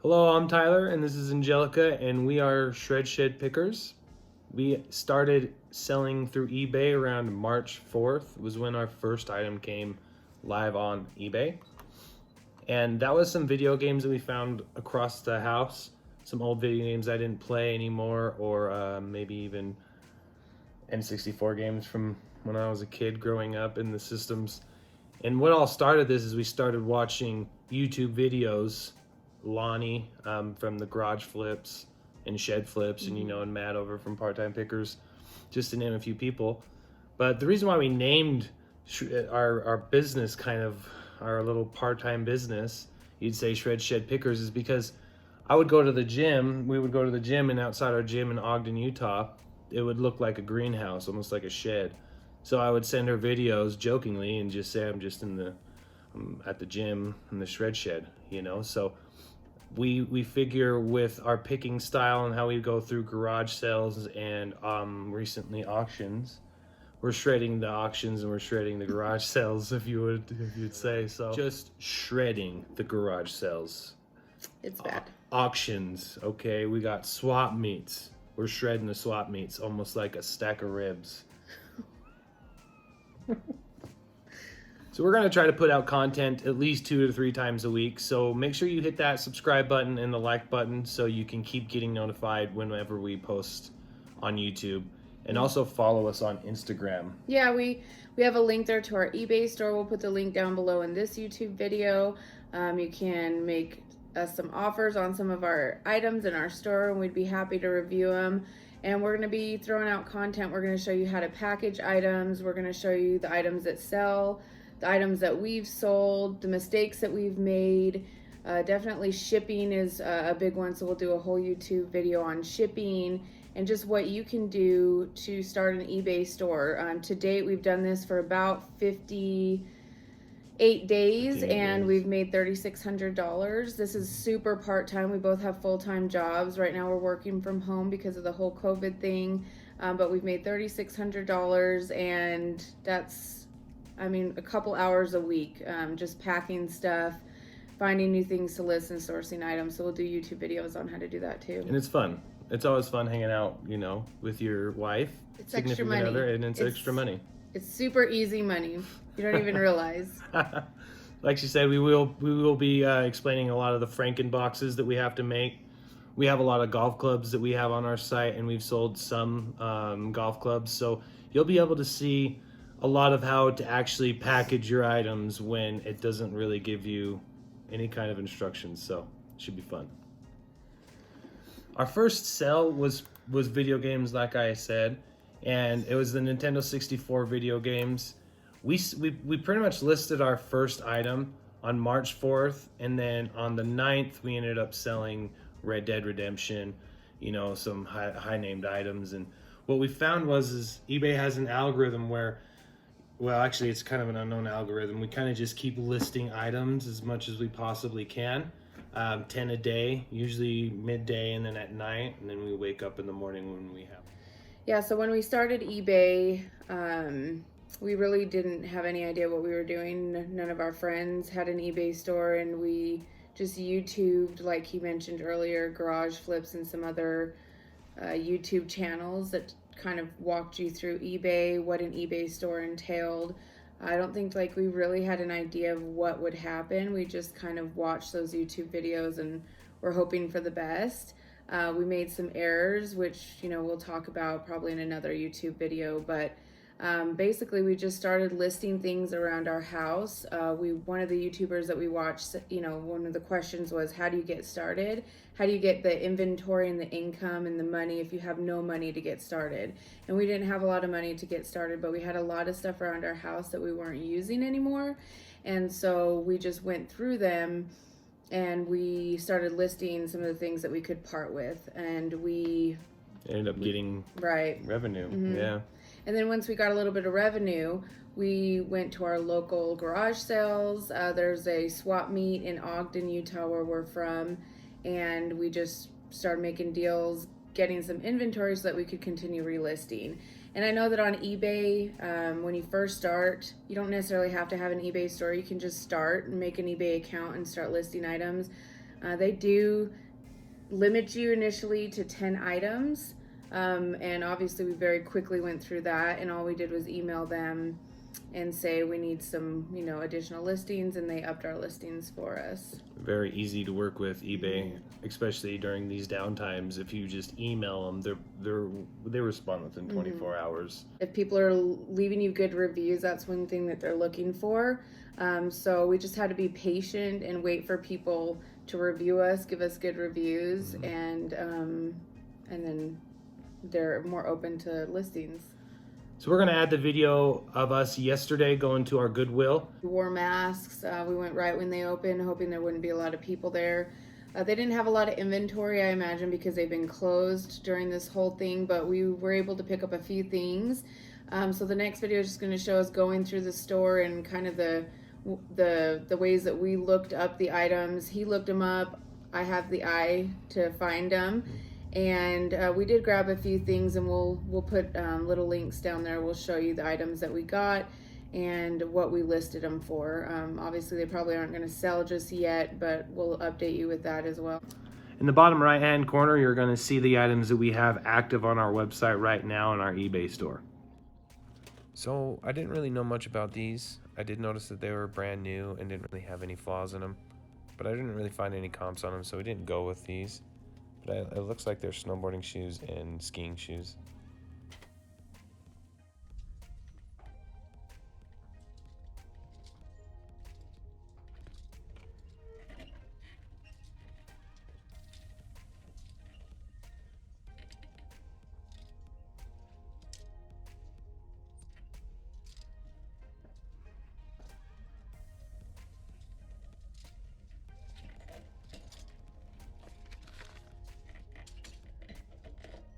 Hello, I'm Tyler, and this is Angelica, and we are Shred Shed Pickers. We started selling through eBay around March 4th, was when our first item came live on eBay. And that was some video games that we found across the house, some old video games I didn't play anymore, or maybe even N64 games from when I was a kid growing up in the systems. And what all started this is we started watching YouTube videos. Lonnie from the Garage Flips and Shed Flips, and and Matt over from Part Time Pickers, just to name a few people. But the reason why we named our business, kind of our little part time business, you'd say Shred Shed Pickers, is because I would go to the gym. We would go to the gym, and outside our gym in Ogden, Utah, it would look like a greenhouse, almost like a shed. So I would send her videos jokingly and just say I'm at the gym in the shred shed, So we figure with our picking style and how we go through garage sales and recently auctions, we're shredding the auctions and we're shredding the garage sales, if you'd say so. Just shredding the garage sales. It's bad. Auctions, okay. We got swap meets. We're shredding the swap meets almost like a stack of ribs. So we're going to try to put out content at least 2 to 3 times a week. So make sure you hit that subscribe button and the like button so you can keep getting notified whenever we post on YouTube. And also follow us on Instagram. Yeah, we have a link there to our eBay store. We'll put the link down below in this YouTube video. You can make us some offers on some of our items in our store, and we'd be happy to review them. And we're going to be throwing out content. We're going to show you how to package items. We're going to show you the items that sell, the items that we've sold, the mistakes that we've made. Definitely shipping is a big one, so we'll do a whole YouTube video on shipping and just what you can do to start an eBay store. To date, we've done this for about 58 days, and we've made $3,600. This is super part-time. We both have full-time jobs. Right now we're working from home because of the whole COVID thing, but we've made $3,600, and that's a couple hours a week, just packing stuff, finding new things to list and sourcing items. So we'll do YouTube videos on how to do that too. And it's fun. It's always fun hanging out, with your wife, it's extra money. Other, and it's extra money. It's super easy money. You don't even realize. Like she said, we will be explaining a lot of the Franken boxes that we have to make. We have a lot of golf clubs that we have on our site, and we've sold some golf clubs. So you'll be able to see a lot of how to actually package your items when it doesn't really give you any kind of instructions. So it should be fun. Our first sell was video games, like I said, and it was the Nintendo 64 video games. We pretty much listed our first item on March 4th, and then on the 9th we ended up selling Red Dead Redemption, some high named items. And what we found is eBay has an algorithm where, well, actually it's kind of an unknown algorithm. We kind of just keep listing items as much as we possibly can. 10 a day, usually midday and then at night, and then we wake up in the morning when we have. Yeah, so when we started eBay, we really didn't have any idea what we were doing. None of our friends had an eBay store, and we just YouTubed, like he mentioned earlier, Garage Flips and some other YouTube channels that kind of walked you through eBay, what an eBay store entailed. I don't think we really had an idea of what would happen. We just kind of watched those YouTube videos and were hoping for the best. We made some errors, which we'll talk about probably in another YouTube video, but basically we just started listing things around our house. One of the YouTubers that we watched, one of the questions was, how do you get started? How do you get the inventory and the income and the money if you have no money to get started? And we didn't have a lot of money to get started, but we had a lot of stuff around our house that we weren't using anymore. And so we just went through them and we started listing some of the things that we could part with, and we ended up getting revenue. Mm-hmm. Yeah. And then once we got a little bit of revenue, we went to our local garage sales. There's a swap meet in Ogden, Utah, where we're from, and we just started making deals, getting some inventory so that we could continue relisting. And I know that on eBay, when you first start, you don't necessarily have to have an eBay store. You can just start and make an eBay account and start listing items. They do limit you initially to 10 items. And obviously we very quickly went through that, and all we did was email them and say we need some, additional listings, and they upped our listings for us. Very easy to work with eBay, especially during these downtimes. If you just email them, they respond within 24 hours. If people are leaving you good reviews, that's one thing that they're looking for. So we just had to be patient and wait for people to review us, give us good reviews, and then they're more open to listings. So we're gonna add the video of us yesterday going to our Goodwill. We wore masks. We went right when they opened, hoping there wouldn't be a lot of people there. They didn't have a lot of inventory, I imagine, because they've been closed during this whole thing, but we were able to pick up a few things. So the next video is just going to show us going through the store and kind of the ways that we looked up the items. He looked them up. I have the eye to find them. And we did grab a few things, and we'll put little links down there. We'll show you the items that we got and what we listed them for. Obviously, they probably aren't going to sell just yet, but we'll update you with that as well. In the bottom right-hand corner, you're going to see the items that we have active on our website right now in our eBay store. So I didn't really know much about these. I did notice that they were brand new and didn't really have any flaws in them, but I didn't really find any comps on them, so we didn't go with these. But it looks like they're snowboarding shoes and skiing shoes.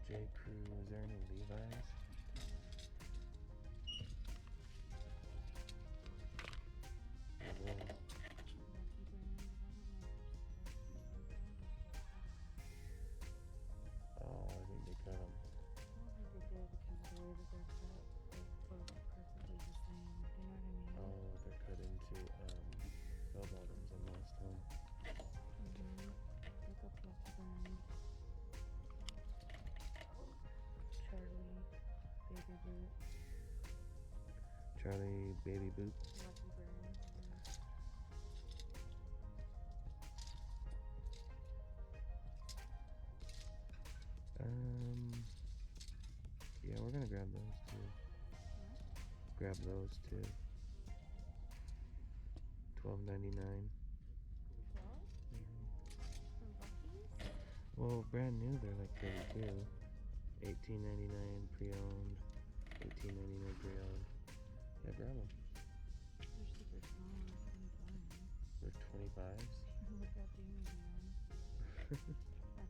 J. Crew, is there any Levi's? Oh, I think they cut them. Oh, they're cut into bell bottoms on last time. Charlie baby boot. Yeah, we're gonna grab those too. Grab those too. $12.99. Well, brand new they're like $32. $18.99 pre-owned. $18.99 pre-owned. Yeah, grab them. They're super small. They're 25s. Look at the medium. I don't know about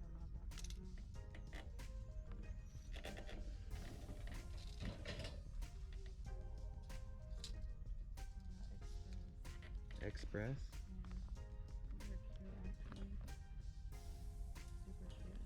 that. Express. They're cute, actually. Super cute.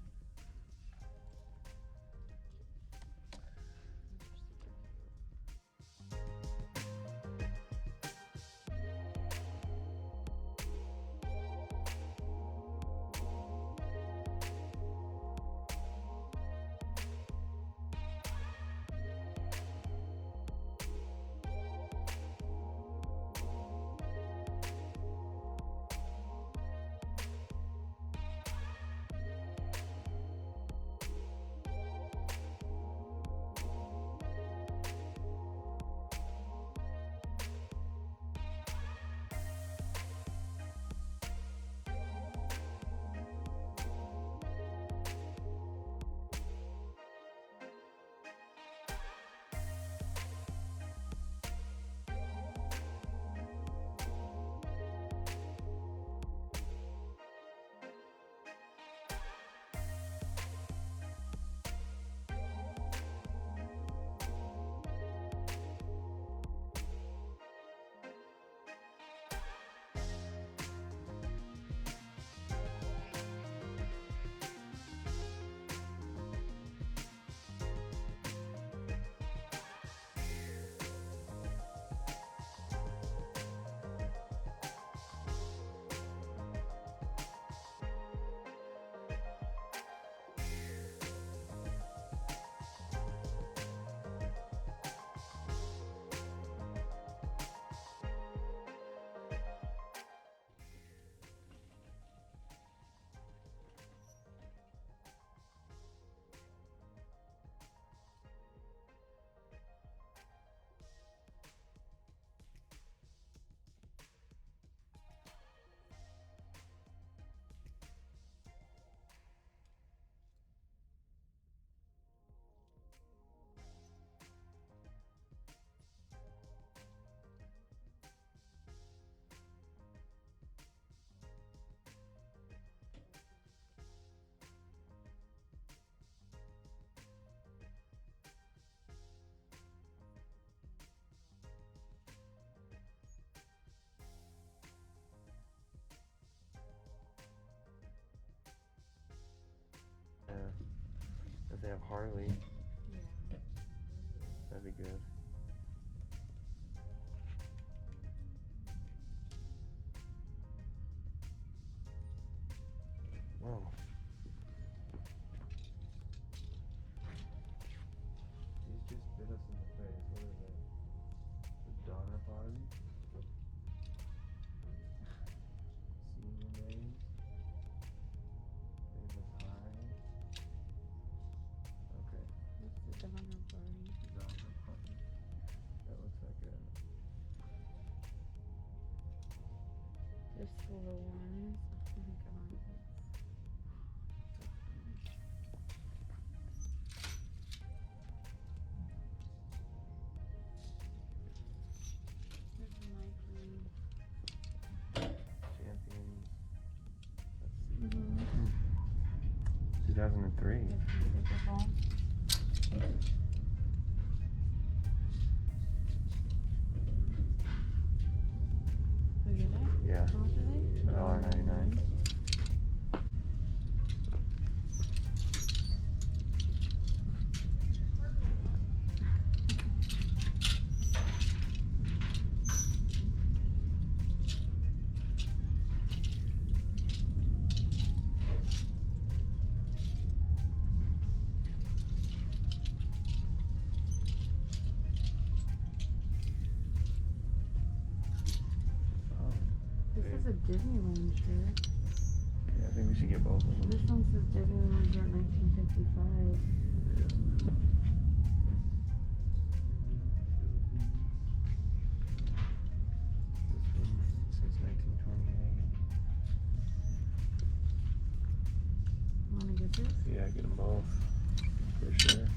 They have Harley. Yeah. That'd be good. Whoa. These just bit us in the face. What is that? The Donner Party? Senior days? Davis High? Okay. What's the Donner Party? Donner Party. That looks like a... There's little ones. Oh my god. There's a Nike. Champions. Mm-hmm. 2003. Super Bowl. Look at that. Yeah. How much are they? $1.99. This is a Disneyland shirt. Yeah, I think we should get both of them. This one says Disneyland shirt 1955. This one says 1928. Wanna get this? Yeah, get them both. For sure.